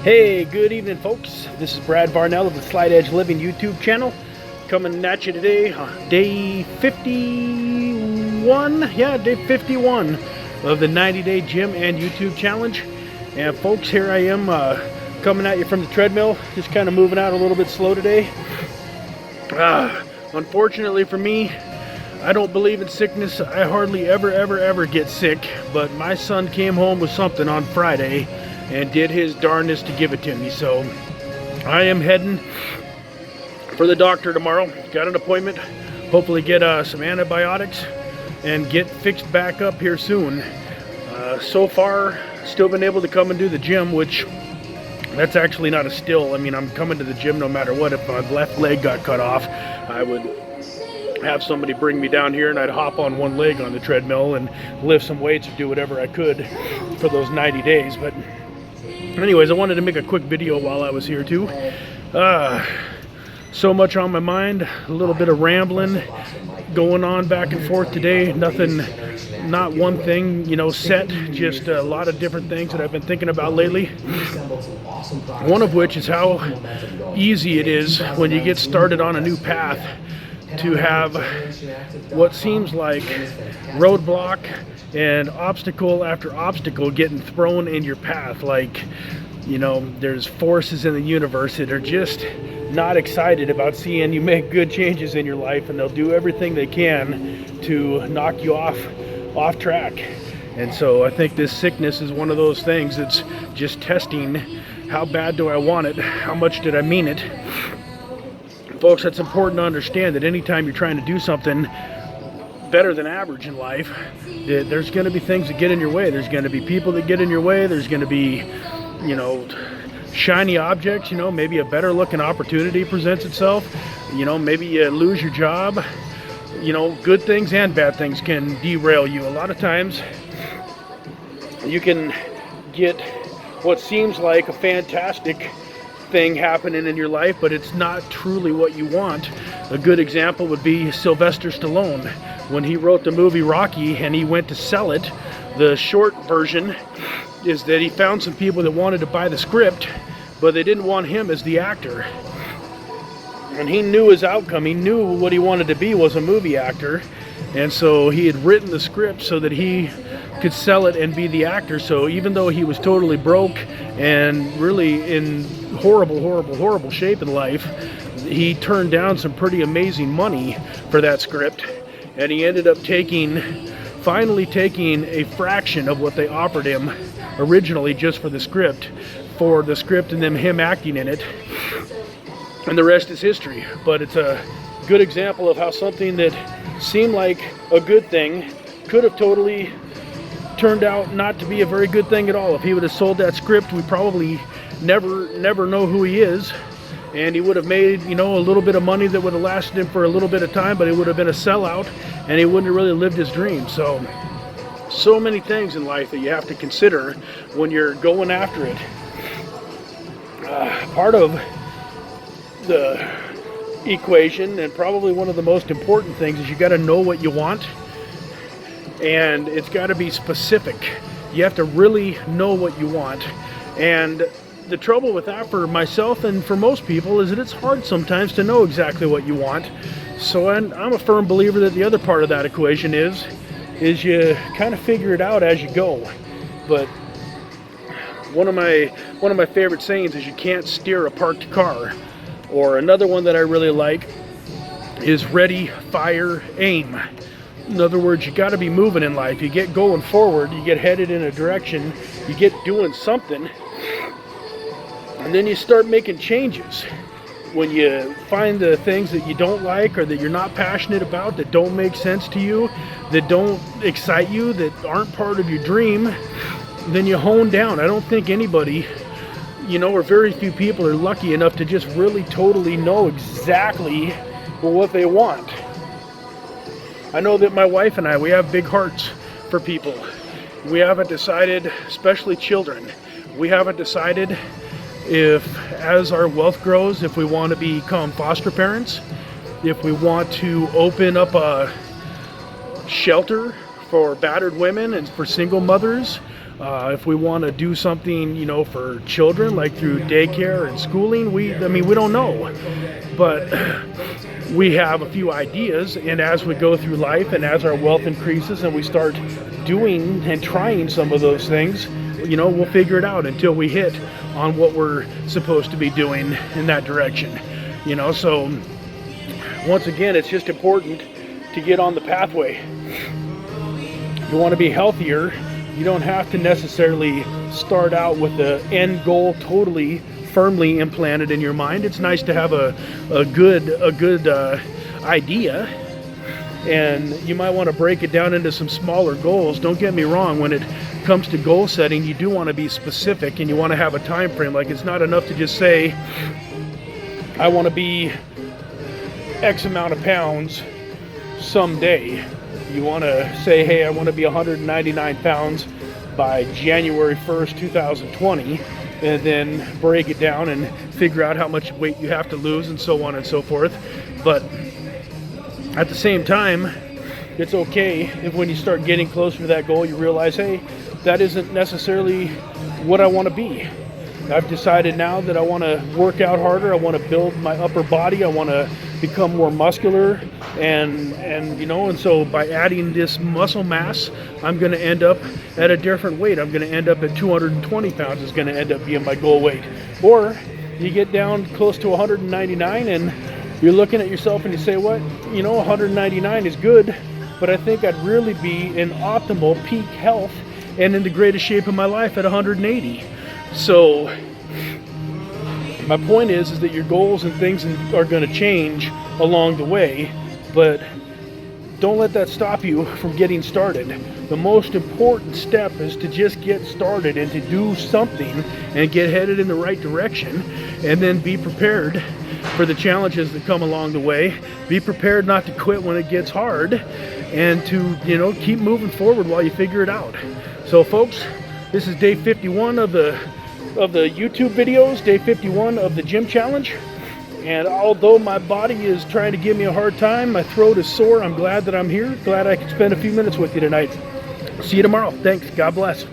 Hey, good evening, folks. This is Brad Varnell of the Slight Edge Living YouTube channel, coming at you today, day 51. Yeah, day 51 of the 90-day gym and YouTube challenge. And folks, here I am coming at you from the treadmill, just kind of moving out a little bit slow today. Unfortunately for me, I don't believe in sickness. I hardly ever get sick, but my son came home with something on Friday and did his darndest to give it to me. So I am heading for the doctor tomorrow. Got an appointment. Hopefully get some antibiotics and get fixed back up here soon. So far, still been able to come and do the gym, which that's actually not a still. I mean, I'm coming to the gym no matter what. If my left leg got cut off, I would have somebody bring me down here and I'd hop on one leg on the treadmill and lift some weights or do whatever I could for those 90 days. But anyways, I wanted to make a quick video while I was here too. So much on my mind, a little bit of rambling going on back and forth today. Nothing, not one thing, set, just a lot of different things that I've been thinking about lately. One of which is how easy it is when you get started on a new path to have what seems like roadblock and obstacle after obstacle getting thrown in your path. Like, there's forces in the universe that are just not excited about seeing you make good changes in your life, and they'll do everything they can to knock you off track. And so I think this sickness is one of those things that's just testing how bad do I want it, how much did I mean it. Folks, it's important to understand that anytime you're trying to do something better than average in life, there's going to be things that get in your way. There's going to be people that get in your way. There's going to be, shiny objects. Maybe a better looking opportunity presents itself. Maybe you lose your job. Good things and bad things can derail you. A lot of times you can get what seems like a fantastic thing happening in your life, but it's not truly what you want. A good example would be Sylvester Stallone. When he wrote the movie Rocky and he went to sell it, the short version is that he found some people that wanted to buy the script, but they didn't want him as the actor. And he knew his outcome. He knew what he wanted to be was a movie actor. And so he had written the script so that he could sell it and be the actor. So even though he was totally broke and really in horrible shape in life, he turned down some pretty amazing money for that script. And he ended up finally taking a fraction of what they offered him originally just for the script and then him acting in it. And the rest is history. But it's a good example of how something that seemed like a good thing could have totally turned out not to be a very good thing at all. If he would have sold that script, we probably never know who he is. And he would have made, a little bit of money that would have lasted him for a little bit of time, but it would have been a sellout, and he wouldn't have really lived his dream. So many things in life that you have to consider when you're going after it. Part of the equation, and probably one of the most important things, is you got to know what you want, and it's got to be specific. You have to really know what you want. And the trouble with that for myself and for most people is that it's hard sometimes to know exactly what you want. So I'm a firm believer that the other part of that equation is you kind of figure it out as you go. But one of my favorite sayings is you can't steer a parked car. Or another one that I really like is ready, fire, aim. In other words, you got to be moving in life. You get going forward, you get headed in a direction, you get doing something, and then you start making changes. When you find the things that you don't like or that you're not passionate about, that don't make sense to you, that don't excite you, that aren't part of your dream, then you hone down. I don't think anybody, or very few people are lucky enough to just really totally know exactly what they want. I know that my wife and I, we have big hearts for people. We haven't decided, especially children, we haven't decided if, as our wealth grows, if we want to become foster parents, if we want to open up a shelter for battered women and for single mothers, If we want to do something, you know, for children, like through daycare and schooling, we don't know. But we have a few ideas, and as we go through life and as our wealth increases and we start doing and trying some of those things, you know, we'll figure it out until we hit on what we're supposed to be doing in that direction. You know, so once again, it's just important to get on the pathway. You want to be healthier. You don't have to necessarily start out with the end goal totally firmly implanted in your mind. It's nice to have a good idea, and you might want to break it down into some smaller goals. Don't get me wrong, when it comes to goal setting, you do want to be specific and you want to have a time frame. Like, it's not enough to just say, I want to be X amount of pounds someday. You want to say, hey, I want to be 199 pounds by January 1st, 2020, and then break it down and figure out how much weight you have to lose and so on and so forth. But at the same time, it's okay if when you start getting closer to that goal, you realize, hey, that isn't necessarily what I want to be. I've decided now that I want to work out harder. I want to build my upper body. I want to become more muscular, and you know, and so by adding this muscle mass, I'm going to end up at a different weight. I'm going to end up at 220 pounds is going to end up being my goal weight. Or you get down close to 199 and you're looking at yourself and you say, what, you know, 199 is good, but I think I'd really be in optimal peak health and in the greatest shape of my life at 180. So my point is that your goals and things are going to change along the way, but don't let that stop you from getting started. The most important step is to just get started and to do something and get headed in the right direction, and then be prepared for the challenges that come along the way. Be prepared not to quit when it gets hard, and to, you know, keep moving forward while you figure it out. So folks, this is day 51 of the YouTube videos, day 51 of the gym challenge. And although my body is trying to give me a hard time, my throat is sore, I'm glad that I'm here. Glad I could spend a few minutes with you tonight. See you tomorrow. Thanks. God bless.